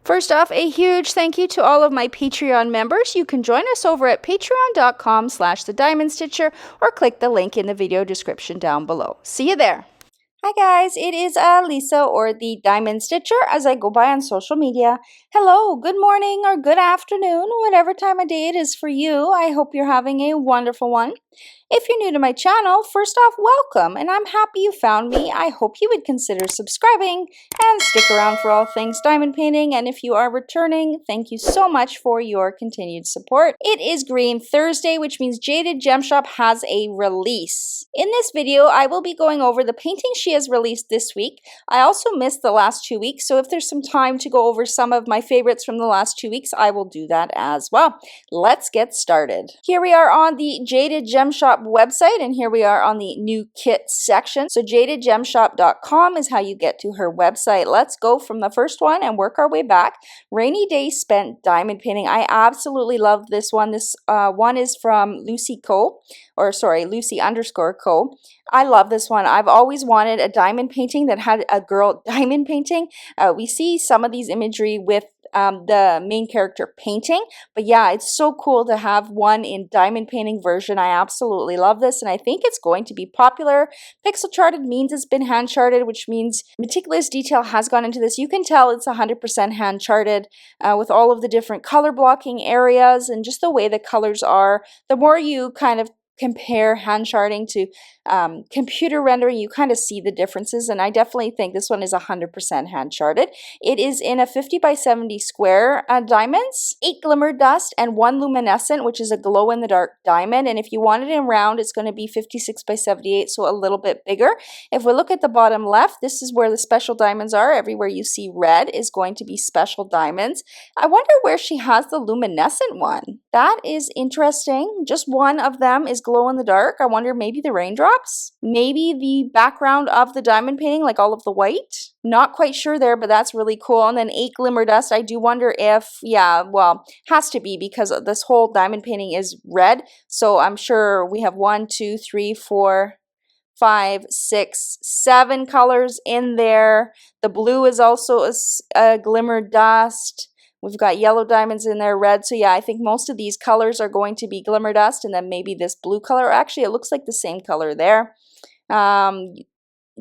First off, a huge thank you to all of my Patreon members. You can join us over at patreon.com/thediamondstitcher or click the link in the video description down below. See you there. Hi guys, it is Lisa, or the Diamond Stitcher as I go by on social media. Hello, good morning or good afternoon, whatever time of day it is for you. I hope you're having a wonderful one. If you're new to my channel, first off, welcome, and I'm happy you found me. I hope you would consider subscribing and stick around for all things diamond painting, and if you are returning, thank you so much for your continued support. It is Green Thursday, which means Jaded Gem Shop has a release. In this video, I will be going over the painting she has released this week. I also missed the last 2 weeks, so if there's some time to go over some of my favorites from the last 2 weeks, I will do that as well. Let's get started. Here we are on the Jaded Gem Shop website, and here we are on the new kit section. So jadedgemshop.com is how you get to her website. Let's go from the first one and work our way back. Rainy Day Spent Diamond Painting. I absolutely love this one. This one is from Lucy Co. Lucy_Co. I love this one. I've always wanted a diamond painting that had a girl diamond painting. We see some of these imagery with the main character painting, but yeah, it's so cool to have one in diamond painting version. I absolutely love this, and I think it's going to be popular. Pixel charted means it's been hand charted, which means meticulous detail has gone into this. You can tell it's 100% hand charted with all of the different color blocking areas and just the way the colors are. The more you kind of compare hand charting to computer rendering, you kind of see the differences, and I definitely think this one is 100% hand charted. It is in a 50 by 70 square diamonds, 8 glimmer dust, and 1 luminescent, which is a glow in the dark diamond. And if you want it in round, it's going to be 56 by 78, so a little bit bigger. If we look at the bottom left, this is where the special diamonds are. Everywhere you see red is going to be special diamonds. I wonder where she has the luminescent one. That is interesting. Just one of them is glow in the dark. I wonder, maybe the raindrops? Maybe the background of the diamond painting, like all of the white? Not quite sure there, but that's really cool. And then 8 glimmer dust. I do wonder if, yeah, well, has to be because this whole diamond painting is red. So I'm sure we have 1, 2, 3, 4, 5, 6, 7 colors in there. The blue is also a glimmer dust. We've got yellow diamonds in there, red. So yeah, I think most of these colors are going to be glimmer dust, and then maybe this blue color. Actually, it looks like the same color there.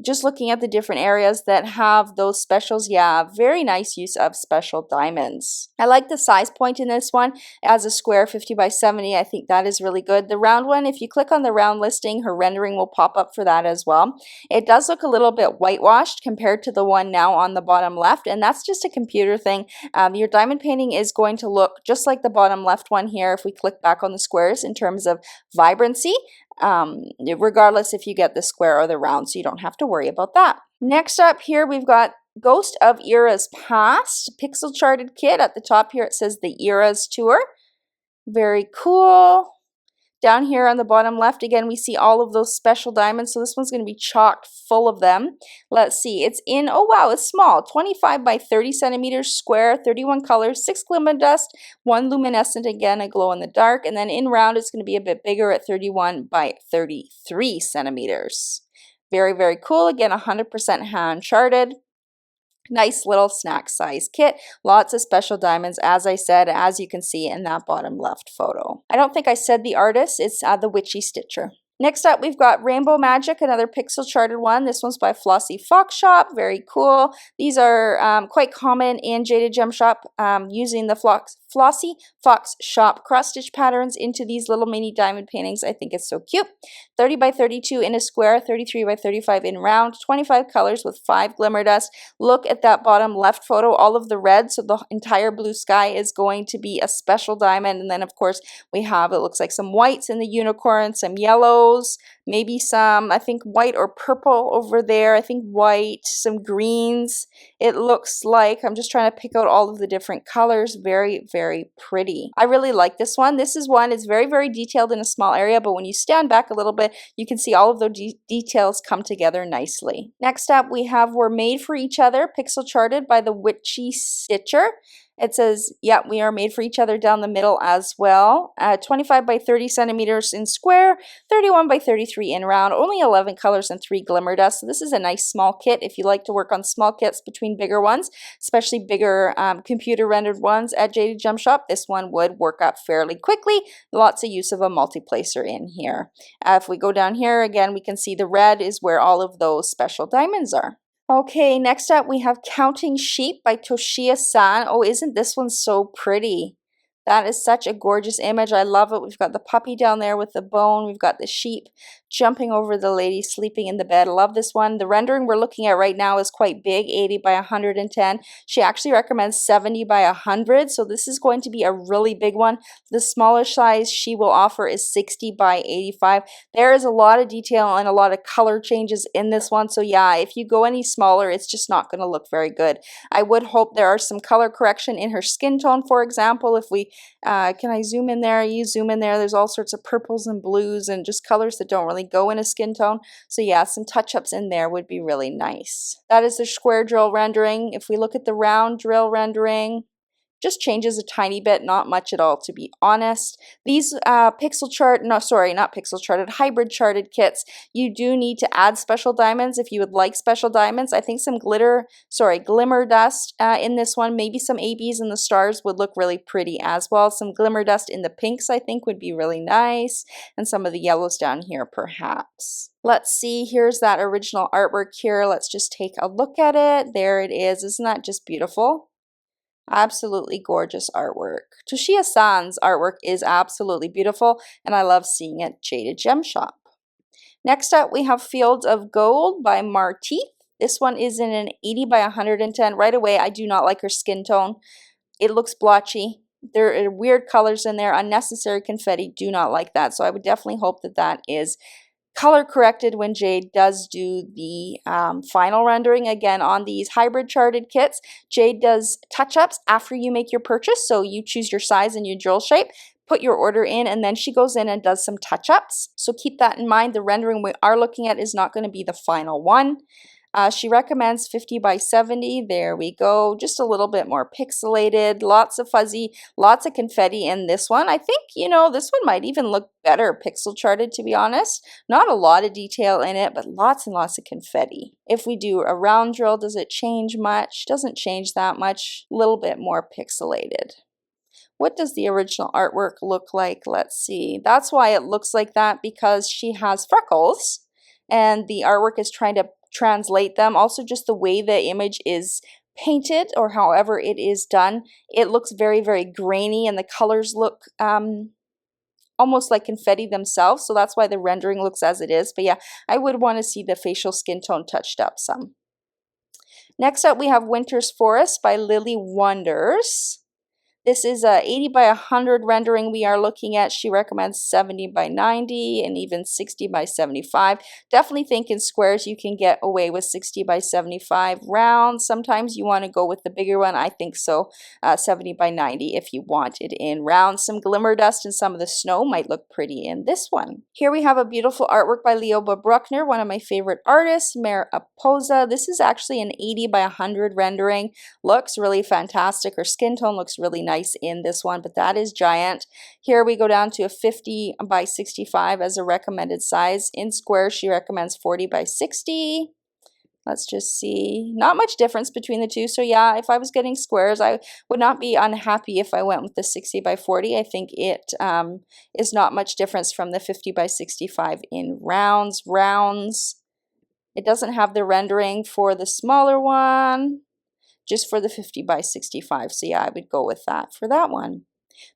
Just looking at the different areas that have those specials, yeah, very nice use of special diamonds. I like the size point in this one as a square 50 by 70. I think that is really good. The round one, if you click on the round listing, her rendering will pop up for that as well. It does look a little bit whitewashed compared to the one now on the bottom left, and that's just a computer thing. Your diamond painting is going to look just like the bottom left one here if we click back on the squares in terms of vibrancy. Regardless if you get the square or the round, so you don't have to worry about that. Next up here, we've got Ghost of Eras Past pixel charted kit. At the top here, it says the Eras Tour. Very cool. Down here on the bottom left, again, we see all of those special diamonds. So this one's going to be chocked full of them. Let's see. It's in, oh wow, it's small. 25 by 30 centimeters square, 31 colors, 6 glimmer dust, 1 luminescent, again, a glow in the dark. And then in round, it's going to be a bit bigger at 31 by 33 centimeters. Very, very cool. Again, 100% hand charted. Nice little snack size kit. Lots of special diamonds, as I said, as you can see in that bottom left photo. I don't think I said the artist. It's the Witchy Stitcher. Next up, we've got Rainbow Magic, another pixel charted one. This one's by Flossy Fox Shop. Very cool. These are quite common in Jaded Gem Shop, using the Flossy Fox Shop cross-stitch patterns into these little mini diamond paintings. I think it's so cute. 30 by 32 in a square, 33 by 35 in round, 25 colors with 5 glimmer dust. Look at that bottom left photo, all of the red, so the entire blue sky is going to be a special diamond. And then, of course, we have, it looks like some whites in the unicorn, some yellows, maybe some, I think, white or purple over there. I think white, some greens. It looks like, I'm just trying to pick out all of the different colors. Very, very pretty. I really like this one. This is one, it's very, very detailed in a small area, but when you stand back a little bit, you can see all of the details come together nicely. Next up, we have We're Made for Each Other, pixel charted by the Witchy Stitcher. It says, yeah, we are made for each other down the middle as well. 25 by 30 centimeters in square, 31 by 33 in round, only 11 colors and 3 glimmer dust. So this is a nice small kit if you like to work on small kits between bigger ones, especially bigger computer rendered ones at Jaded Gem Shop. This one would work up fairly quickly. Lots of use of a multiplacer in here. If we go down here again, we can see the red is where all of those special diamonds are. Okay, next up we have Counting Sheep by Toshia-san. Oh, isn't this one so pretty? That is such a gorgeous image. I love it. We've got the puppy down there with the bone. We've got the sheep jumping over the lady sleeping in the bed. I love this one. The rendering we're looking at right now is quite big, 80 by 110. She actually recommends 70 by 100, so this is going to be a really big one. The smaller size she will offer is 60 by 85. There is a lot of detail and a lot of color changes in this one, so yeah, if you go any smaller, it's just not going to look very good. I would hope there are some color correction in her skin tone, for example. If we can I zoom in there? You zoom in there, there's all sorts of purples and blues and just colors that don't really go in a skin tone. So yeah, some touch-ups in there would be really nice. That is the square drill rendering. If we look at the round drill rendering, just changes a tiny bit, not much at all, to be honest. These pixel chart, no, sorry, not pixel charted, hybrid charted kits, you do need to add special diamonds if you would like special diamonds. I think some glimmer dust in this one, maybe some ABs and the stars would look really pretty as well. Some glimmer dust in the pinks, I think, would be really nice, and some of the yellows down here, perhaps. Let's see, here's that original artwork here. Let's just take a look at it. There it is. Isn't that just beautiful? Absolutely gorgeous artwork. Toshia-san's artwork is absolutely beautiful, and I love seeing it at Jaded Gem Shop. Next up, we have Fields of Gold by Marteith. This one is in an 80 by 110. Right away, I do not like her skin tone. It looks blotchy. There are weird colors in there. Unnecessary confetti. Do not like that. So I would definitely hope that that is color corrected when Jade does do the final rendering. Again, on these hybrid charted kits, Jade does touch-ups after you make your purchase. So you choose your size and your drill shape, put your order in, and then she goes in and does some touch-ups. So keep that in mind. The rendering we are looking at is not going to be the final one. She recommends 50 by 70. There we go. Just a little bit more pixelated. Lots of fuzzy, lots of confetti in this one. I think, you know, this one might even look better pixel charted, to be honest. Not a lot of detail in it, but lots and lots of confetti. If we do a round drill, does it change much? Doesn't change that much. A little bit more pixelated. What does the original artwork look like? Let's see. That's why it looks like that, because she has freckles and the artwork is trying to translate them. Also, just the way the image is painted, or however it is done, it looks very, very grainy, and the colors look almost like confetti themselves. So that's why the rendering looks as it is. But yeah, I would want to see the facial skin tone touched up some. Next up, we have Winter's Forest by Lily Wonders. This is a 80 by 100 rendering we are looking at. She recommends 70 by 90 and even 60 by 75. Definitely think in squares you can get away with 60 by 75. Rounds, sometimes you want to go with the bigger one. I think so. 70 by 90 if you want it in rounds. Some glimmer dust and some of the snow might look pretty in this one. Here we have a beautiful artwork by Leoba Bruckner, one of my favorite artists, Mariposa. This is actually an 80 by 100 rendering. Looks really fantastic. Her skin tone looks really nice in this one, but that is giant. Here we go down to a 50 by 65 as a recommended size. In squares, she recommends 40 by 60. Let's just see. Not much difference between the two. So yeah, if I was getting squares, I would not be unhappy if I went with the 60 by 40. I think it is not much difference from the 50 by 65 in rounds. It doesn't have the rendering for the smaller one, just for the 50 by 65. So yeah, I would go with that for that one.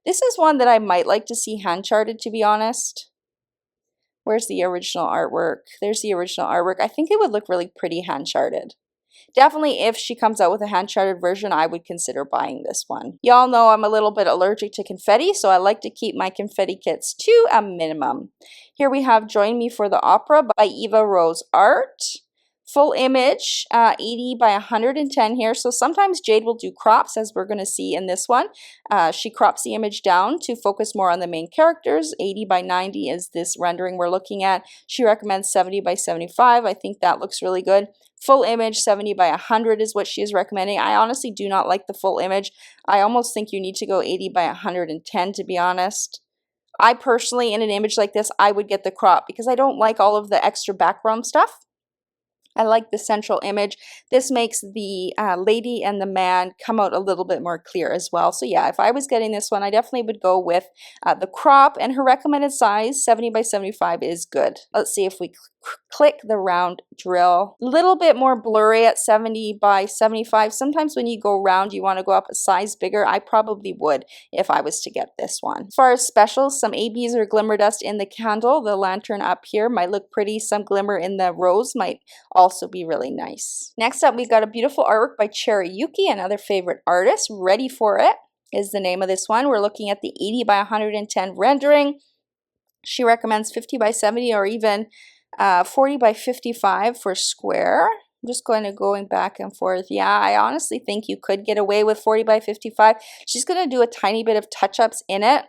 This is one that I might like to see hand charted, to be honest. Where's the original artwork? There's the original artwork. I think it would look really pretty hand charted. Definitely, if she comes out with a hand charted version, I would consider buying this one. Y'all know I'm a little bit allergic to confetti, so I like to keep my confetti kits to a minimum. Here we have Join Me for the Opera by Eva Rose Art. Full image, 80 by 110 here. So sometimes Jade will do crops, as we're going to see in this one. She crops the image down to focus more on the main characters. 80 by 90 is this rendering we're looking at. She recommends 70 by 75. I think that looks really good. Full image, 70 by 100 is what she is recommending. I honestly do not like the full image. I almost think you need to go 80 by 110, to be honest. I personally, in an image like this, I would get the crop because I don't like all of the extra background stuff. I like the central image. This makes the lady and the man come out a little bit more clear as well. So yeah, if I was getting this one, I definitely would go with the crop, and her recommended size, 70 by 75, is good. Let's see if we click the round drill. A little bit more blurry at 70 by 75. Sometimes when you go round, you want to go up a size bigger. I probably would if I was to get this one. As far as specials, some ABs or glimmer dust in the candle. The lantern up here might look pretty. Some glimmer in the rose might also be really nice. Next up, we got a beautiful artwork by Cherry Yuki, another favorite artist. Ready for It is the name of this one. We're looking at the 80 by 110 rendering. She recommends 50 by 70 or even 40 by 55 for square. I'm just going back and forth. Yeah, I honestly think you could get away with 40 by 55. She's going to do a tiny bit of touch-ups in it.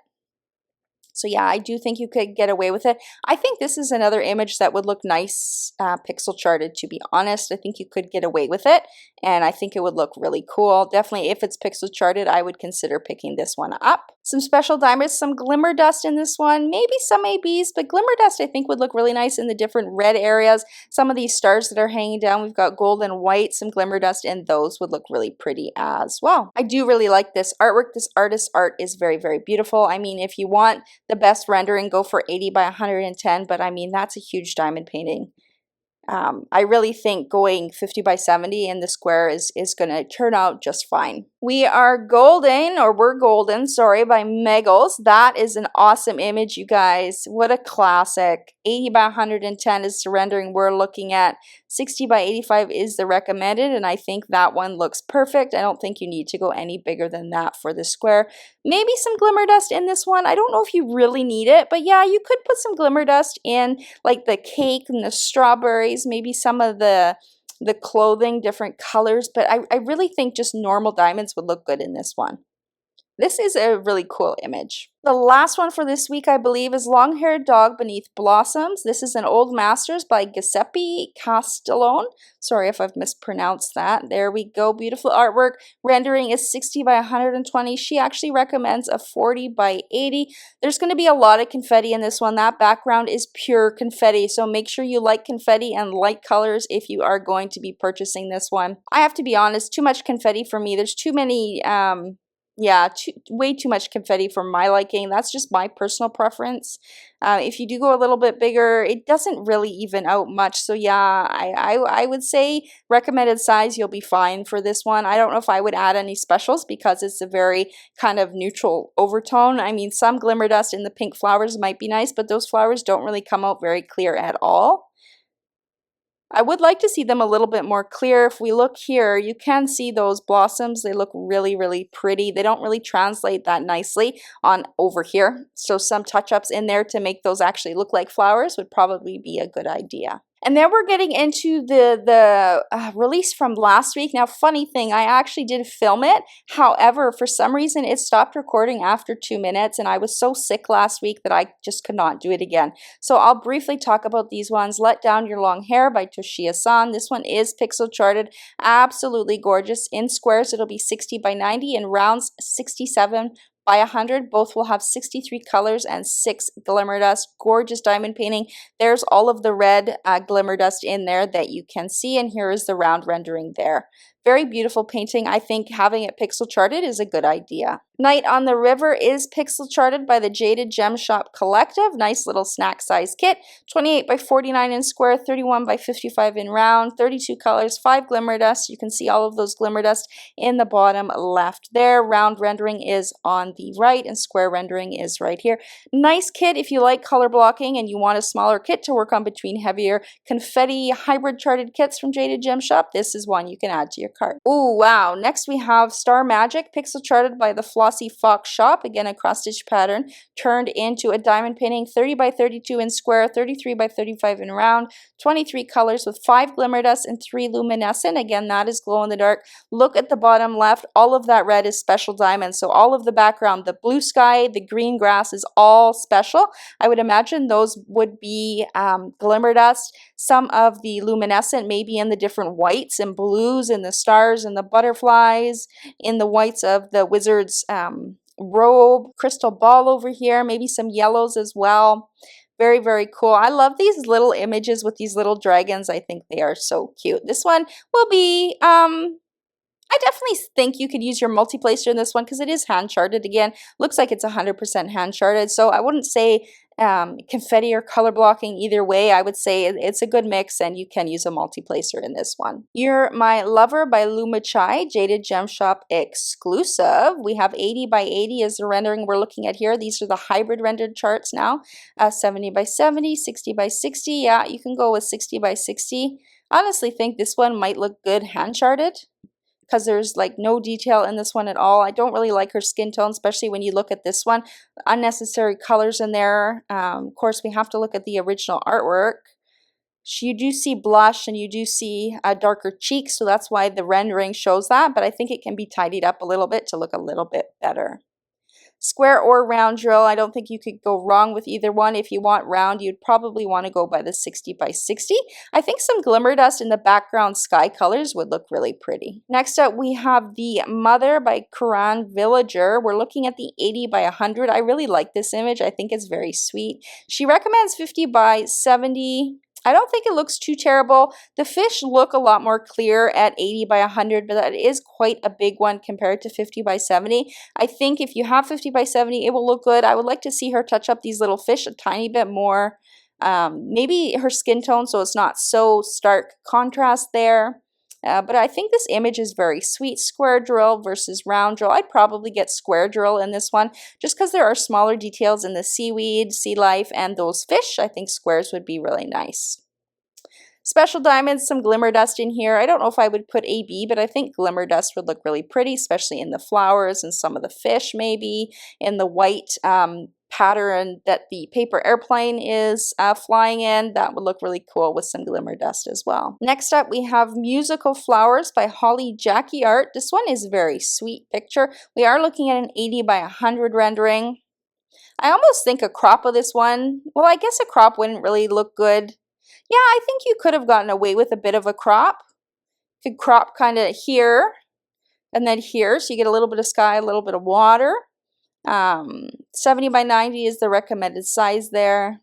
So yeah, I do think you could get away with it. I think this is another image that would look nice pixel charted, to be honest. I think you could get away with it, and I think it would look really cool. Definitely, if it's pixel charted, I would consider picking this one up. Some special diamonds, some glimmer dust in this one, maybe some ABs, but glimmer dust I think would look really nice in the different red areas. Some of these stars that are hanging down, we've got gold and white, some glimmer dust, and those would look really pretty as well. I do really like this artwork. This artist's art is very, very beautiful. I mean, if you want the best rendering, go for 80 by 110, but I mean, that's a huge diamond painting. I really think going 50 by 70 in the square is going to turn out just fine. We are golden, or we're golden, sorry, by Megals. That is an awesome image, you guys. What a classic. 80 by 110 is the rendering we're looking at. 60 by 85 is the recommended, and I think that one looks perfect. I don't think you need to go any bigger than that for the square. Maybe some glimmer dust in this one. I don't know if you really need it, but yeah, you could put some glimmer dust in like the cake and the strawberries, maybe some of the clothing, different colors, but I really think just normal diamonds would look good in this one. This is a really cool image. The last one for this week, I believe, is Long-Haired Dog Beneath Blossoms. This is an Old Masters by Giuseppe Castellone. Sorry if I've mispronounced that. There we go. Beautiful artwork. Rendering is 60 by 120. She actually recommends a 40 by 80. There's going to be a lot of confetti in this one. That background is pure confetti, so make sure you like confetti and light colors if you are going to be purchasing this one. I have to be honest, too much confetti for me. There's too many... yeah, way too much confetti for my liking. That's just my personal preference. If you do go a little bit bigger, it doesn't really even out much. So yeah, I would say recommended size, you'll be fine for this one. I don't know if I would add any specials because it's a very kind of neutral overtone. I mean, some glimmer dust in the pink flowers might be nice, but those flowers don't really come out very clear at all. I would like to see them a little bit more clear. If we look here, you can see those blossoms. They look really, really pretty. They don't really translate that nicely on over here. So some touch-ups in there to make those actually look like flowers would probably be a good idea. And then we're getting into the release from last week. Now, funny thing, I actually did film it. However, for some reason, it stopped recording after 2 minutes, and I was so sick last week that I just could not do it again. So I'll briefly talk about these ones. Let Down Your Long Hair by Toshiya-san. This one is pixel charted. Absolutely gorgeous. In squares, it'll be 60 by 90. In rounds, 67 by 100. Both will have 63 colors and 6 glimmer dust. Gorgeous diamond painting. There's all of the red glimmer dust in there that you can see, and here is the round rendering there. Very beautiful painting. I think having it pixel charted is a good idea. Night on the River is pixel charted by the Jaded Gem Shop Collective. Nice little snack size kit. 28 by 49 in square, 31 by 55 in round, 32 colors, 5 glimmer dust. You can see all of those glimmer dust in the bottom left there. Round rendering is on the right and square rendering is right here. Nice kit if you like color blocking and you want a smaller kit to work on between heavier confetti hybrid charted kits from Jaded Gem Shop. This is one you can add to your card. Oh, wow. Next we have Star Magic, pixel charted by the Flossy Fox Shop. Again, a cross stitch pattern turned into a diamond painting, 30 by 32 in square, 33 by 35 in round, 23 colors with 5 glimmer dust and 3 luminescent. Again, that is glow in the dark. Look at the bottom left. All of that red is special diamonds. So all of the background, the blue sky, the green grass is all special. I would imagine those would be glimmer dust. Some of the luminescent maybe in the different whites and blues and the stars and the butterflies, in the whites of the wizard's robe, crystal ball over here, maybe some yellows as well. Very, very cool. I love these little images with these little dragons. I think they are so cute. This one will be I definitely think you could use your multi-placer in this one because it is hand charted again. Looks like it's 100% hand charted, so I wouldn't say confetti or color blocking either way. I would say it's a good mix and you can use a multi-placer in this one. You're My Lover by Lumachai, Jaded Gem Shop exclusive. We have 80 by 80 is the rendering we're looking at here. These are the hybrid rendered charts now. 70 by 70, 60 by 60. Yeah, you can go with 60 by 60. I honestly think this one might look good hand charted, because there's like no detail in this one at all. I don't really like her skin tone, especially when you look at this one. Unnecessary colors in there. Of course, we have to look at the original artwork. You do see blush and you do see darker cheeks, so that's why the rendering shows that, but I think it can be tidied up a little bit to look a little bit better. Square or round drill, I don't think you could go wrong with either one. If you want round, you'd probably want to go by the 60 by 60. I think some glimmer dust in the background sky colors would look really pretty. Next up, we have the Mother by Quran Villager. We're looking at the 80 by 100. I really like this image. I think it's very sweet. She recommends 50 by 70. I don't think it looks too terrible. The fish look a lot more clear at 80 by 100, but that is quite a big one compared to 50 by 70. I think if you have 50 by 70, it will look good. I would like to see her touch up these little fish a tiny bit more. Maybe her skin tone so it's not so stark contrast there. But I think this image is very sweet. Square drill versus round drill. I'd probably get square drill in this one just because there are smaller details in the seaweed, sea life, and those fish. I think squares would be really nice. Special diamonds, some glimmer dust in here. I don't know if I would put AB, but I think glimmer dust would look really pretty, especially in the flowers and some of the fish maybe, in the white pattern that the paper airplane is flying in. That would look really cool with some glimmer dust as well. Next up, we have Musical Flowers by Holly Jackie Art. This one is a very sweet picture. We are looking at an 80 by 100 rendering. I almost think a crop of this one, well, I guess a crop wouldn't really look good. Yeah, I think you could have gotten away with a bit of a crop. You could crop kind of here and then here, so you get a little bit of sky, a little bit of water. 70 by 90 is the recommended size there.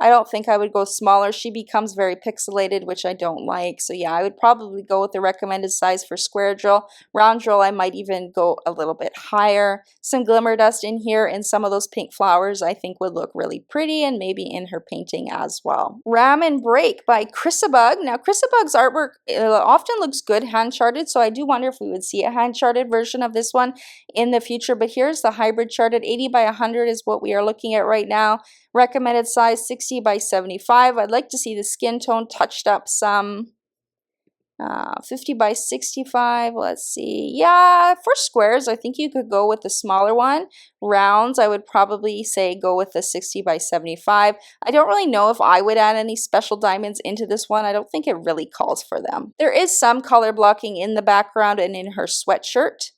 I don't think I would go smaller. She becomes very pixelated, which I don't like. So yeah, I would probably go with the recommended size for square drill. Round drill, I might even go a little bit higher. Some glimmer dust in here and some of those pink flowers I think would look really pretty, and maybe in her painting as well. Ram and Break by Chrisabug. Now Chrisabug's artwork often looks good hand charted, so I do wonder if we would see a hand charted version of this one in the future. But here's the hybrid charted. 80 by 100 is what we are looking at right now. Recommended size 60 by 75. I'd like to see the skin tone touched up some. 50 by 65. Let's see. Yeah, for squares, I think you could go with the smaller one. Rounds, I would probably say go with the 60 by 75. I don't really know if I would add any special diamonds into this one. I don't think it really calls for them. There is some color blocking in the background and in her sweatshirt.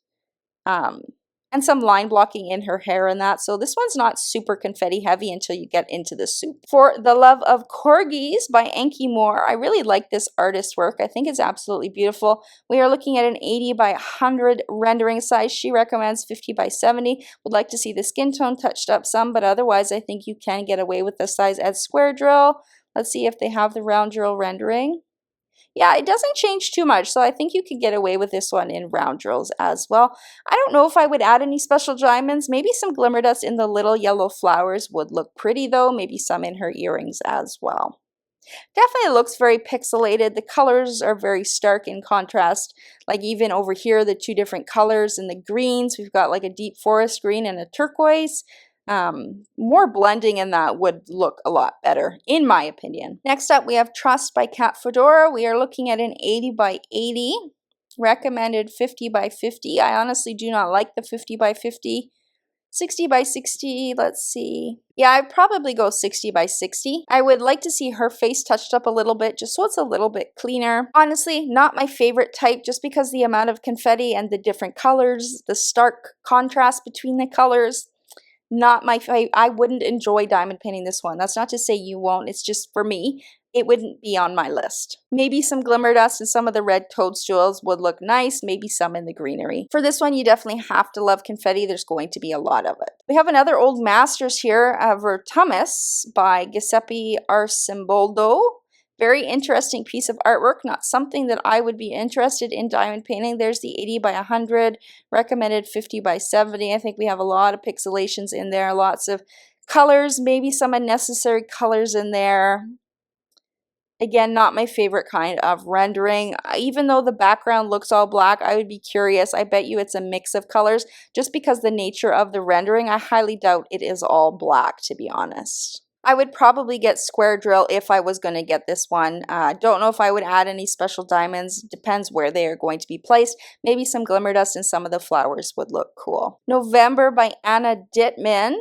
And some line blocking in her hair and that. So this one's not super confetti heavy until you get into the soup. For the Love of Corgis by Anki Moore, I really like this artist work. I think it's absolutely beautiful. We are looking at an 80 by 100 rendering size. She recommends 50 by 70. Would like to see the skin tone touched up some, but otherwise I think you can get away with the size at square drill. Let's see if they have the round drill rendering. Yeah, it doesn't change too much, so I think you could get away with this one in round drills as well. I don't know if I would add any special diamonds. Maybe some glimmer dust in the little yellow flowers would look pretty though. Maybe some in her earrings as well. Definitely looks very pixelated. The colors are very stark in contrast. Like even over here, the two different colors and the greens. We've got like a deep forest green and a turquoise. More blending in that would look a lot better, in my opinion. Next up, we have Trust by Cat Fedora. We are looking at an 80 by 80. recommended 50 by 50. I honestly do not like the 50 by 50. 60 by 60, let's see. Yeah, I'd probably go 60 by 60. I would like to see her face touched up a little bit just so it's a little bit cleaner. Honestly, not my favorite type just because the amount of confetti and the different colors, the stark contrast between the colors. Not my favorite. I wouldn't enjoy diamond painting this one. That's not to say you won't. It's just for me, it wouldn't be on my list. Maybe some glimmer dust and some of the red toadstools would look nice. Maybe some in the greenery. For this one, you definitely have to love confetti. There's going to be a lot of it. We have another Old Masters here, Vertumnus by Giuseppe Arcimboldo. Very interesting piece of artwork, not something that I would be interested in diamond painting. There's the 80 by 100, recommended 50 by 70. I think we have a lot of pixelations in there, lots of colors, maybe some unnecessary colors in there. Again, not my favorite kind of rendering. Even though the background looks all black, I would be curious. I bet you it's a mix of colors. Just because the nature of the rendering, I highly doubt it is all black, to be honest. I would probably get square drill if I was going to get this one. Don't know if I would add any special diamonds. Depends where they are going to be placed. Maybe some glimmer dust and some of the flowers would look cool. November by Anna Dittman.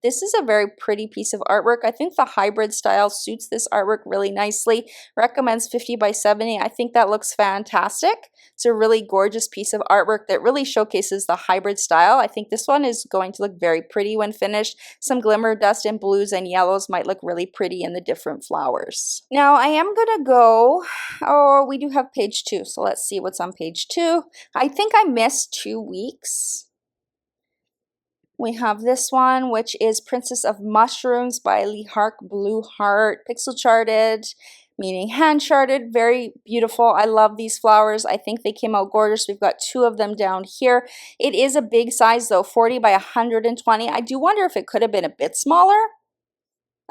This is a very pretty piece of artwork. I think the hybrid style suits this artwork really nicely. Recommends 50 by 70. I think that looks fantastic. It's a really gorgeous piece of artwork that really showcases the hybrid style. I think this one is going to look very pretty when finished. Some glimmer dust and blues and yellows might look really pretty in the different flowers. Now I am going to go, oh, we do have page 2. So let's see what's on page 2. I think I missed 2 weeks. We have this one, which is Princess of Mushrooms by Lee Hark Blue Heart, pixel charted, meaning hand charted, very beautiful. I love these flowers. I think they came out gorgeous. We've got 2 of them down here. It is a big size though, 40 by 120. I do wonder if it could have been a bit smaller.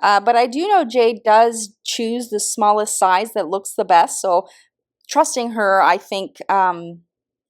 But I do know Jade does choose the smallest size that looks the best. So trusting her, I think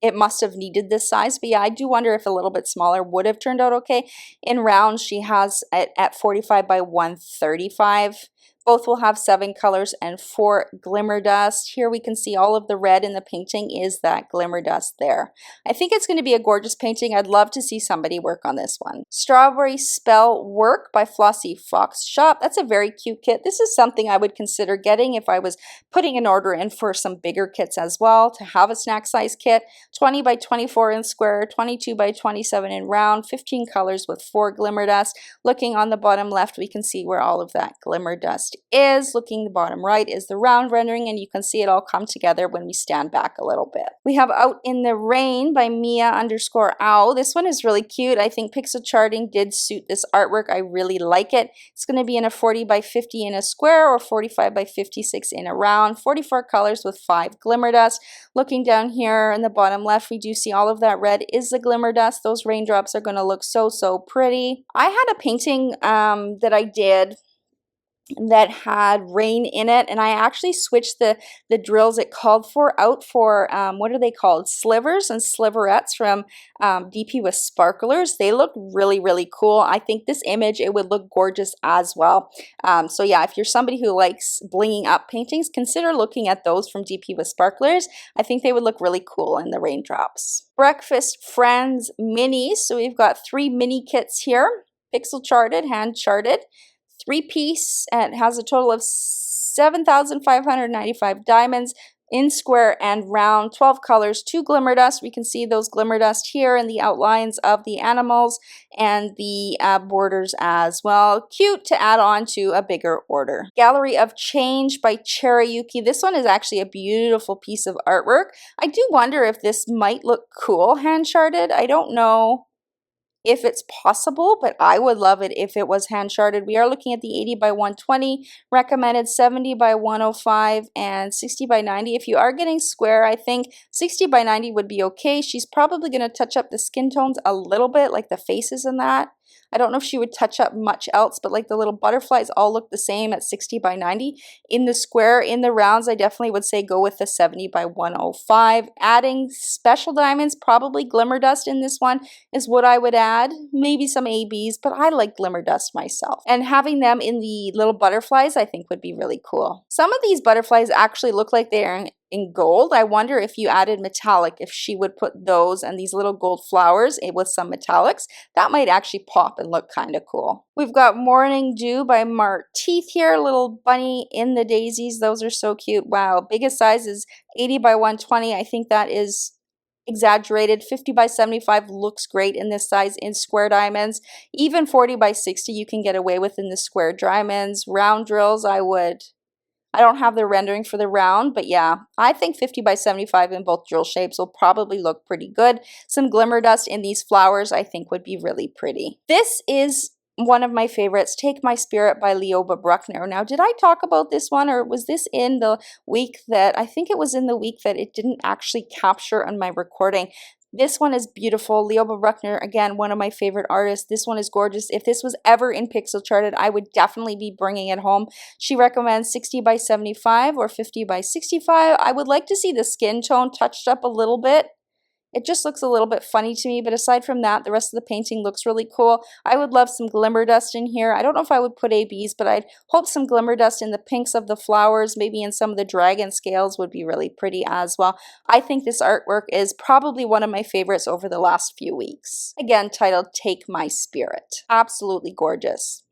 it must have needed this size. But yeah, I do wonder if a little bit smaller would have turned out okay. In round, she has it at 45 by 135. Both will have 7 colors and 4 glimmer dust. Here we can see all of the red in the painting is that glimmer dust there. I think it's going to be a gorgeous painting. I'd love to see somebody work on this one. Strawberry Spell Work by Flossie Fox Shop. That's a very cute kit. This is something I would consider getting if I was putting an order in for some bigger kits as well, to have a snack size kit. 20 by 24 in square, 22 by 27 in round, 15 colors with 4 glimmer dust. Looking on the bottom left, we can see where all of that glimmer dust is. Looking the bottom right is the round rendering, and you can see it all come together when we stand back a little bit. We have Out in the Rain by Mia_Ow. This one is really cute. I think pixel charting did suit this artwork. I really like it. It's going to be in a 40 by 50 in a square or 45 by 56 in a round. 44 colors with 5 glimmer dust. Looking down here in the bottom left, we do see all of that red is the glimmer dust. Those raindrops are going to look so pretty. I had a painting that I did that had rain in it, and I actually switched the drills it called for out for what are they called, slivers and sliverettes from DP with sparklers. They look really cool. I think this image, it would look gorgeous as well. So yeah, if you're somebody who likes blinging up paintings, consider looking at those from DP with sparklers. I think they would look really cool in the raindrops. Breakfast Friends Minis. So we've got 3 mini kits here, pixel charted, hand charted. 3-piece, and it has a total of 7,595 diamonds in square and round, 12 colors, 2 glimmer dust. We can see those glimmer dust here in the outlines of the animals and the borders as well. Cute to add on to a bigger order. Gallery of Change by Cherryuki. This one is actually a beautiful piece of artwork. I do wonder if this might look cool hand charted. I don't know if it's possible, but I would love it if it was hand charted. We are looking at the 80 by 120, recommended 70 by 105, and 60 by 90. If you are getting square, I think 60 by 90 would be okay. She's probably going to touch up the skin tones a little bit, like the faces and that. I don't know if she would touch up much else, but like the little butterflies all look the same at 60 by 90. In the square, in the rounds, I definitely would say go with the 70 by 105. Adding special diamonds, probably glimmer dust in this one is what I would add. Maybe some ABs, but I like glimmer dust myself. And having them in the little butterflies, I think would be really cool. Some of these butterflies actually look like they are in gold. I wonder if you added metallic, if she would put those and these little gold flowers with some metallics. That might actually pop and look kind of cool. We've got Morning Dew by Marteith here, little bunny in the daisies. Those are so cute. Wow, biggest size is 80 by 120. I think that is exaggerated. 50 by 75 looks great in this size in square diamonds. Even 40 by 60 you can get away with in the square diamonds. Round drills, I don't have the rendering for the round, but yeah, I think 50 by 75 in both drill shapes will probably look pretty good. Some glimmer dust in these flowers I think would be really pretty. This is one of my favorites, Take My Spirit by Leoba Bruckner. Now, did I talk about this one, or was this in the week that, I think it was in the week that it didn't actually capture on my recording. This one is beautiful. Leoba Bruckner, again, one of my favorite artists. This one is gorgeous. If this was ever in Pixel Charted, I would definitely be bringing it home. She recommends 60 by 75 or 50 by 65. I would like to see the skin tone touched up a little bit. It just looks a little bit funny to me, but aside from that, the rest of the painting looks really cool. I would love some glimmer dust in here. I don't know if I would put ABs, but I'd hope some glimmer dust in the pinks of the flowers, maybe in some of the dragon scales would be really pretty as well. I think this artwork is probably one of my favorites over the last few weeks. Again, titled Take My Spirit. Absolutely gorgeous.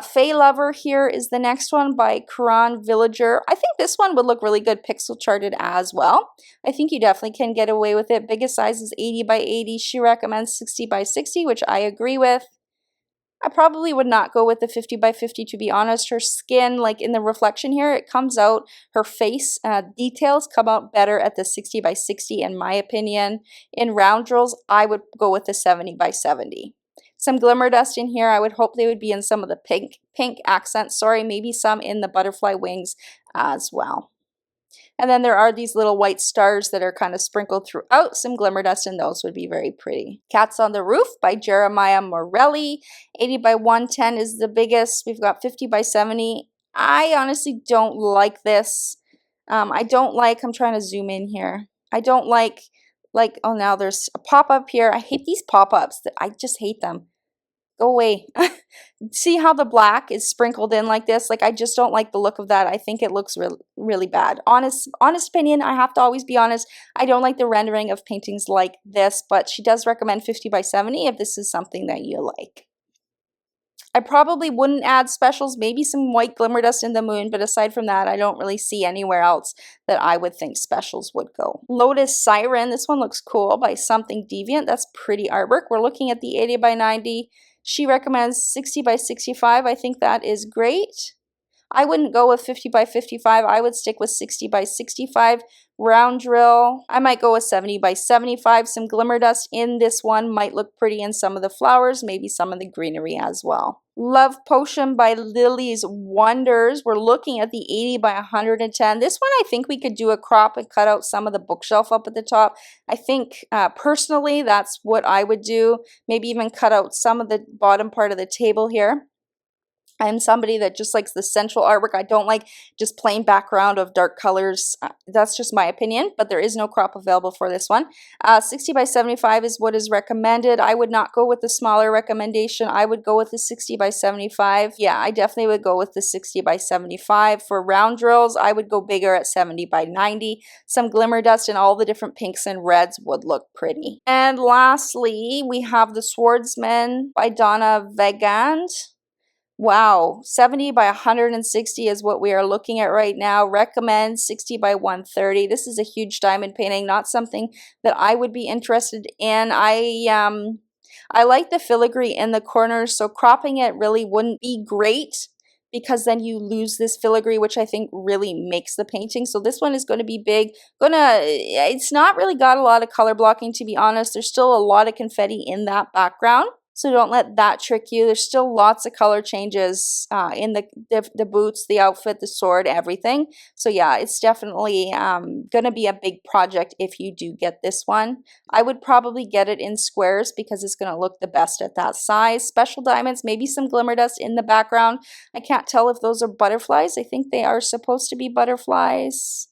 Fey Lover here is the next one by Karan Villager. I think this one would look really good pixel charted as well. I think you definitely can get away with it. Biggest size is 80 by 80. She recommends 60 by 60, which I agree with. I probably would not go with the 50 by 50 to be honest. Her skin, like in the reflection here, it comes out, her face details come out better at the 60 by 60 in my opinion. In round drills, I would go with the 70 by 70. Some glimmer dust in here. I would hope they would be in some of the pink accents. Sorry, maybe some in the butterfly wings as well. And then there are these little white stars that are kind of sprinkled throughout. Some glimmer dust in those would be very pretty. Cats on the Roof by Jeremiah Morelli. 80 by 110 is the biggest. We've got 50 by 70. I honestly don't like this. I don't like, I'm trying to zoom in here. I don't like, oh, now there's a pop-up here. I hate these pop-ups. I just hate them. Go away. See how the black is sprinkled in like this? Like, I just don't like the look of that. I think it looks really bad. Honest opinion, I have to always be honest. I don't like the rendering of paintings like this, but she does recommend 50 by 70 if this is something that you like. I probably wouldn't add specials, maybe some white glimmer dust in the moon, but aside from that, I don't really see anywhere else that I would think specials would go. Lotus Siren, this one looks cool by Something Deviant. That's pretty artwork. We're looking at the 80 by 90. She recommends 60 by 65. I think that is great. I wouldn't go with 50 by 55. I would stick with 60 by 65. Round drill, I might go with 70 by 75. Some glimmer dust in this one might look pretty in some of the flowers, maybe some of the greenery as well. Love Potion by Lily's Wonders. We're looking at the 80 by 110. This one I think we could do a crop and cut out some of the bookshelf up at the top. I think personally that's what I would do. Maybe even cut out some of the bottom part of the table here. I'm somebody that just likes the central artwork. I don't like just plain background of dark colors. That's just my opinion, but there is no crop available for this one. 60 by 75 is what is recommended. I would not go with the smaller recommendation. I would go with the 60 by 75. Yeah, I definitely would go with the 60 by 75. For round drills, I would go bigger at 70 by 90. Some glimmer dust and all the different pinks and reds would look pretty. And lastly, we have The Swordsman by Donna Vegand. Wow, 70 by 160 is what we are looking at right now. Recommend 60 by 130. This is a huge diamond painting, not something that I would be interested in. I like the filigree in the corners, so cropping it really wouldn't be great because then you lose this filigree, which I think really makes the painting. So this one is going to be big. It's not really got a lot of color blocking, to be honest. There's still a lot of confetti in that background. So don't let that trick you. There's still lots of color changes in the boots, the outfit, the sword, everything. So yeah, it's definitely going to be a big project if you do get this one. I would probably get it in squares because it's going to look the best at that size. Special diamonds, maybe some glimmer dust in the background. I can't tell if those are butterflies. I think they are supposed to be butterflies.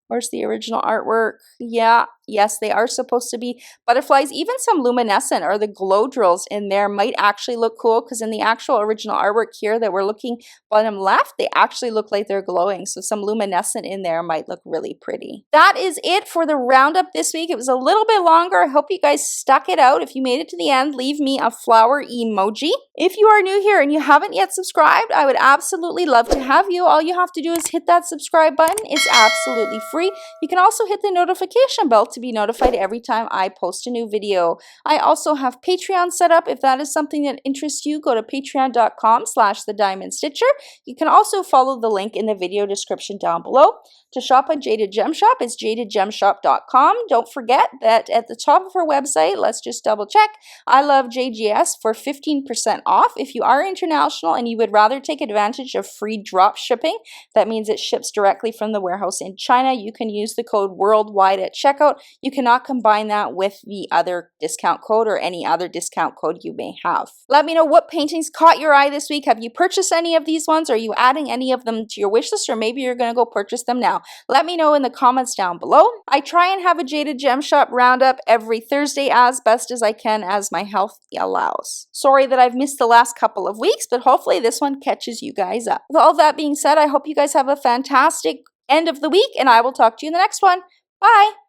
Where's the original artwork? Yeah, Yes, they are supposed to be butterflies. Even some luminescent or the glow drills in there might actually look cool because in the actual original artwork here that we're looking bottom left, they actually look like they're glowing. So some luminescent in there might look really pretty. That is it for the roundup this week. It was a little bit longer. I hope you guys stuck it out. If you made it to the end, leave me a flower emoji. If you are new here and you haven't yet subscribed, I would absolutely love to have you. All you have to do is hit that subscribe button. It's absolutely free. You can also hit the notification bell to be notified every time I post a new video. I also have Patreon set up. If that is something that interests you, go to patreon.com/thediamondstitcher. You can also follow the link in the video description down below. To shop on Jaded Gem Shop, it's jadedgemshop.com. Don't forget that at the top of our website, let's just double check, I love JGS for 15% off. If you are international and you would rather take advantage of free drop shipping, that means it ships directly from the warehouse in China, you can use the code WORLDWIDE at checkout. You cannot combine that with the other discount code or any other discount code you may have. Let me know what paintings caught your eye this week. Have you purchased any of these ones? Are you adding any of them to your wish list, or maybe you're going to go purchase them now? Let me know in the comments down below. I try and have a Jaded Gem Shop roundup every Thursday as best as I can as my health allows. Sorry that I've missed the last couple of weeks, but hopefully this one catches you guys up. With all that being said, I hope you guys have a fantastic end of the week, and I will talk to you in the next one. Bye!